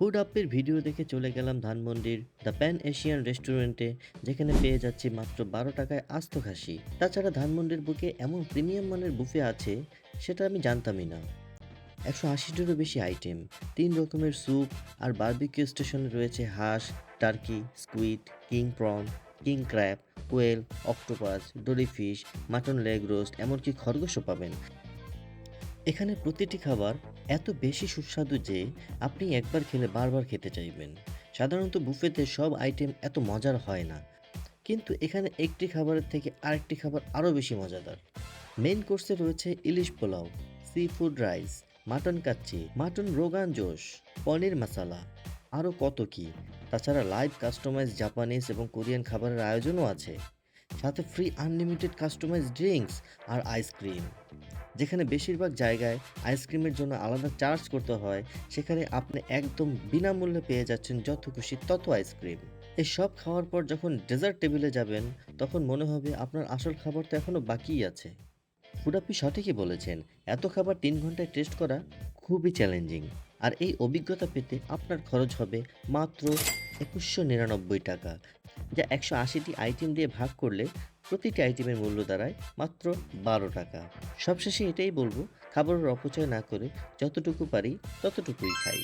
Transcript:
Food আপের video দেখে চলে গেলাম ধানমন্ডির দ্য প্যান এশিয়ান রেস্টুরেন্টে, যেখানে পেয়ে যাচ্ছি মাত্র 12 টাকায় আস্ত খাসি। তাছাড়া ধানমন্ডির বুকে এমন প্রিমিয়াম মানের বুফে আছে সেটা আমি জানতামই না। 180টিরও বেশি আইটেম, 3 রকমের স্যুপ, আর বারবিকিউ স্টেশনে রয়েছে হাঁস, turkey, squid, king prawn, king crab, quail, octopus, dory fish, mutton leg roast, এমনকি খরগোশও পাবেন। এখানে প্রতিটি খাবার এত বেশি সুস্বাদু যে আপনি একবার খেলে বারবার খেতে চাইবেন। সাধারণত বুফেতে সব আইটেম এত মজার হয় না, কিন্তু এখানে একটি খাবারের থেকে আরেকটি খাবার আরও বেশি মজাদার। মেইন কোর্সে রয়েছে ইলিশ পোলাও, seafood rice, mutton kacchi, mutton rogan josh, paneer masala, আরও কত কি। তাছাড়া লাইভ কাস্টমাইজ জাপানিজ এবং কোরিয়ান খাবারের আয়োজনও আছে, সাথে ফ্রি আনলিমিটেড কাস্টমাইজ ড্রিঙ্কস আর আইসক্রিম। যেখানে বেশিরভাগ জায়গায় আইসক্রিমের জন্য আলাদা চার্জ করতে হয়, সেখানে আপনি একদম বিনামূল্যে পেয়ে যাচ্ছেন যত খুশি তত আইসক্রিম। এই সব খাওয়ার পর যখন ডেজার্ট টেবিলে যাবেন, তখন মনে হবে আপনার আসল খাবার তো এখনও বাকিই আছে। ফুড আপনি সঠিকই বলেছেন, এত খাবার 3 ঘন্টায় টেস্ট করা খুবই চ্যালেঞ্জিং। আর এই অভিজ্ঞতা পেতে আপনার খরচ হবে মাত্র 2199 টাকা, যা 180টি আইটেম দিয়ে ভাগ করলে প্রতিটি আইটেমের মূল্য দাঁড়ায় মাত্র 12 টাকা। সবশেষে এটাই বলবো, খাবারের অপচয় না করে যতটুকু পারি ততটুকুই খাই।